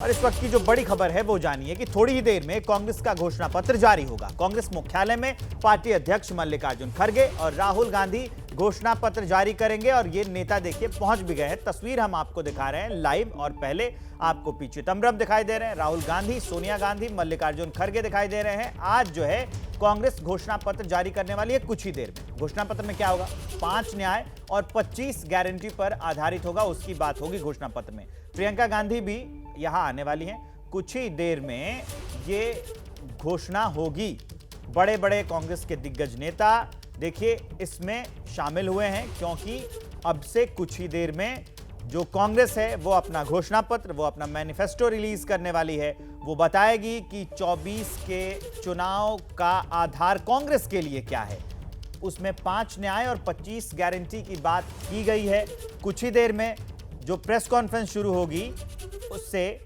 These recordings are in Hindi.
और इस वक्त की जो बड़ी खबर है वो जानिए कि थोड़ी ही देर में कांग्रेस का घोषणा पत्र जारी होगा। कांग्रेस मुख्यालय में पार्टी अध्यक्ष मल्लिकार्जुन खड़गे और राहुल गांधी घोषणा पत्र जारी करेंगे और ये नेता देखिए पहुंच भी गए हैं। तस्वीर हम आपको दिखा रहे हैं लाइव और पहले आपको पीछे तमरम दिखाई दे रहे हैं। राहुल गांधी, सोनिया गांधी, मल्लिकार्जुन खड़गे दिखाई दे रहे हैं। आज जो है कांग्रेस घोषणा पत्र जारी करने वाली है कुछ ही देर में। घोषणा पत्र में क्या होगा? 5 न्याय और 25 गारंटी पर आधारित होगा, उसकी बात होगी घोषणा पत्र में। प्रियंका गांधी भी यहां आने वाली हैं। कुछ ही देर में ये घोषणा होगी। बड़े बड़े कांग्रेस के दिग्गज नेता देखिए इसमें शामिल हुए हैं, क्योंकि अब से कुछ ही देर में जो कांग्रेस है वो अपना घोषणा पत्र, वो अपना मैनिफेस्टो रिलीज करने वाली है। वो बताएगी कि 24 के चुनाव का आधार कांग्रेस के लिए क्या है। उसमें 5 न्याय और 25 गारंटी की बात की गई है। कुछ ही देर में जो प्रेस कॉन्फ्रेंस शुरू होगी उससे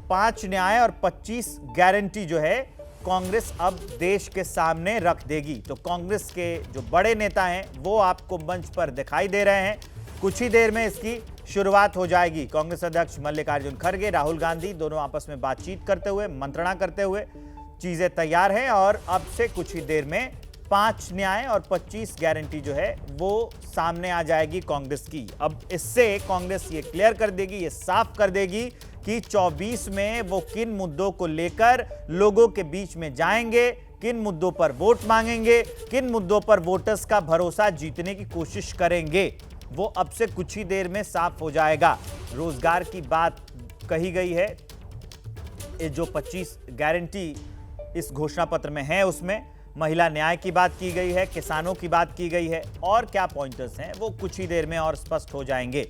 5 न्याय और 25 गारंटी जो है कांग्रेस अब देश के सामने रख देगी। तो कांग्रेस के जो बड़े नेता हैं वो आपको मंच पर दिखाई दे रहे हैं। कुछ ही देर में इसकी शुरुआत हो जाएगी। कांग्रेस अध्यक्ष मल्लिकार्जुन खड़गे, राहुल गांधी दोनों आपस में बातचीत करते हुए, मंत्रणा करते हुए, चीजें तैयार हैं और अब से कुछ ही देर में 5 न्याय और 25 गारंटी जो है वो सामने आ जाएगी कांग्रेस की। अब इससे कांग्रेस ये क्लियर कर देगी, ये साफ कर देगी कि 24 में वो किन मुद्दों को लेकर लोगों के बीच में जाएंगे, किन मुद्दों पर वोट मांगेंगे, किन मुद्दों पर वोटर्स का भरोसा जीतने की कोशिश करेंगे। वो अब से कुछ ही देर में साफ हो जाएगा। रोजगार की बात कही गई है। ये जो 25 गारंटी इस घोषणा पत्र में है उसमें महिला न्याय की बात की गई है, किसानों की बात की गई है और क्या पॉइंटर्स हैं वो कुछ ही देर में और स्पष्ट हो जाएंगे।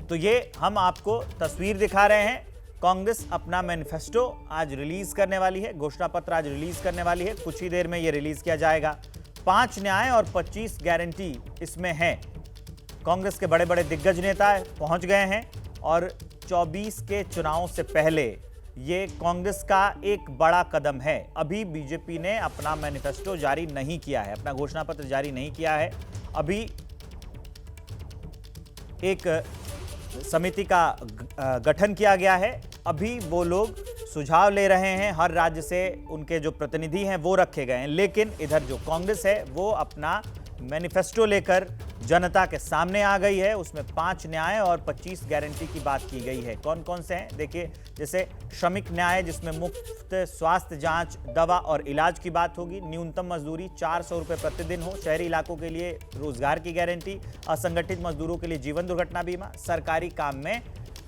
तो ये हम आपको तस्वीर दिखा रहे हैं। कांग्रेस अपना मैनिफेस्टो आज रिलीज करने वाली है, घोषणा पत्र आज रिलीज करने वाली है। कुछ ही देर में ये रिलीज किया जाएगा। 5 न्याय और 25 गारंटी इसमें है। कांग्रेस के बड़े बड़े दिग्गज नेता पहुंच गए हैं और 24 के चुनाव से पहले ये कांग्रेस का एक बड़ा कदम है। अभी बीजेपी ने अपना मैनिफेस्टो जारी नहीं किया है, अपना घोषणा पत्र जारी नहीं किया है। अभी एक समिति का गठन किया गया है। अभी वो लोग सुझाव ले रहे हैं, हर राज्य से उनके जो प्रतिनिधि हैं वो रखे गए हैं। लेकिन इधर जो कांग्रेस है वो अपना मैनिफेस्टो लेकर जनता के सामने आ गई है। उसमें 5 न्याय और 25 गारंटी की बात की गई है। कौन कौन से हैं देखिए, जैसे श्रमिक न्याय जिसमें मुफ्त स्वास्थ्य जांच, दवा और इलाज की बात होगी। न्यूनतम मजदूरी 400 रुपये प्रतिदिन हो। शहरी इलाकों के लिए रोजगार की गारंटी। असंगठित मजदूरों के लिए जीवन दुर्घटना बीमा। सरकारी काम में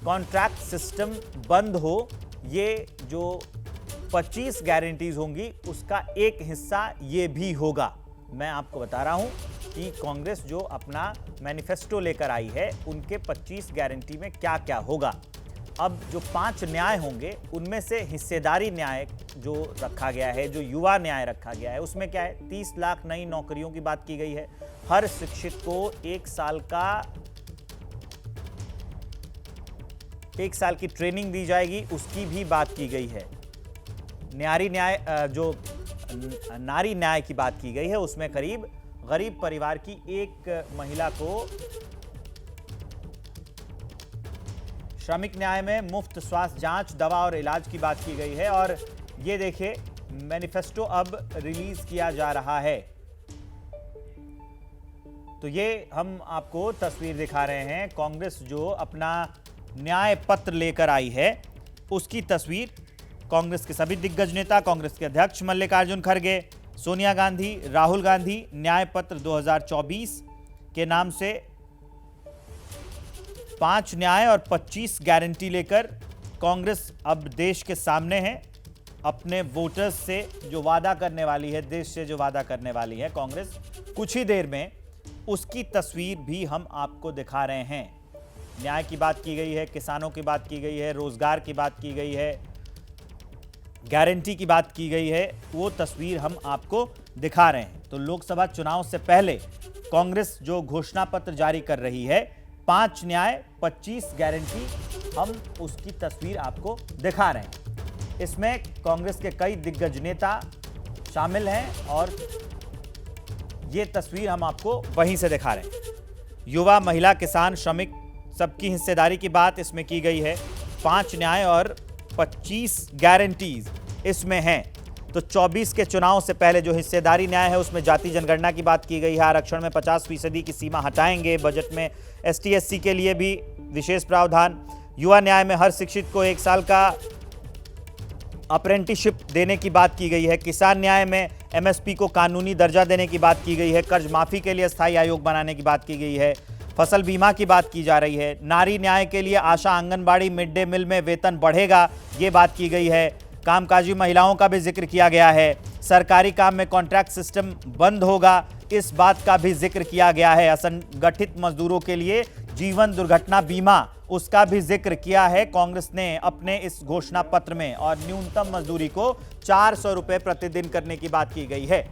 कॉन्ट्रैक्ट सिस्टम बंद हो। ये जो 25 गारंटीज होंगी उसका एक हिस्सा ये भी होगा। मैं आपको बता रहा हूं कि कांग्रेस जो अपना मैनिफेस्टो लेकर आई है उनके 25 गारंटी में क्या क्या होगा। अब जो 5 न्याय होंगे उनमें से हिस्सेदारी न्याय जो रखा गया है, जो युवा न्याय रखा गया है, उसमें क्या है? 30 लाख नई नौकरियों की बात की गई है। हर शिक्षित को 1 साल की ट्रेनिंग दी जाएगी, उसकी भी बात की गई है। नारी न्याय की बात की गई है। उसमें करीब गरीब परिवार की एक महिला को श्रमिक न्याय में मुफ्त स्वास्थ्य जांच, दवा और इलाज की बात की गई है। और ये देखिए मैनिफेस्टो अब रिलीज किया जा रहा है। तो ये हम आपको तस्वीर दिखा रहे हैं। कांग्रेस जो अपना न्याय पत्र लेकर आई है उसकी तस्वीर। कांग्रेस के सभी दिग्गज नेता, कांग्रेस के अध्यक्ष मल्लिकार्जुन खड़गे, सोनिया गांधी, राहुल गांधी न्याय पत्र 2024 के नाम से 5 न्याय और 25 गारंटी लेकर कांग्रेस अब देश के सामने है। अपने वोटर्स से जो वादा करने वाली है, देश से जो वादा करने वाली है कांग्रेस, कुछ ही देर में उसकी तस्वीर भी हम आपको दिखा रहे हैं। न्याय की बात की गई है, किसानों की बात की गई है, रोजगार की बात की गई है, गारंटी की बात की गई है। वो तस्वीर हम आपको दिखा रहे हैं। तो लोकसभा चुनाव से पहले कांग्रेस जो घोषणा पत्र जारी कर रही है, 5 न्याय 25 गारंटी, हम उसकी तस्वीर आपको दिखा रहे हैं। इसमें कांग्रेस के कई दिग्गज नेता शामिल हैं और ये तस्वीर हम आपको वहीं से दिखा रहे हैं। युवा, महिला, किसान, श्रमिक सबकी हिस्सेदारी की बात इसमें की गई है। 5 न्याय और 25 गारंटीज इसमें हैं। तो 24 के चुनाव से पहले जो हिस्सेदारी न्याय है उसमें जाति जनगणना की बात की गई है। आरक्षण में 50% की सीमा हटाएंगे। बजट में ST/SC के लिए भी विशेष प्रावधान। युवा न्याय में हर शिक्षित को 1 साल का अप्रेंटिसशिप देने की बात की गई है। किसान न्याय में MSP को कानूनी दर्जा देने की बात की गई है। कर्ज माफी के लिए स्थायी आयोग बनाने की बात की गई है। फसल बीमा की बात की जा रही है। नारी न्याय के लिए आशा आंगनबाड़ी मिड डे मील में वेतन बढ़ेगा, ये बात की गई है। कामकाजी महिलाओं का भी जिक्र किया गया है। सरकारी काम में कॉन्ट्रैक्ट सिस्टम बंद होगा, इस बात का भी जिक्र किया गया है। असंगठित मजदूरों के लिए जीवन दुर्घटना बीमा, उसका भी जिक्र किया है कांग्रेस ने अपने इस घोषणा पत्र में। और न्यूनतम मजदूरी को 400 रुपए प्रतिदिन करने की बात की गई है।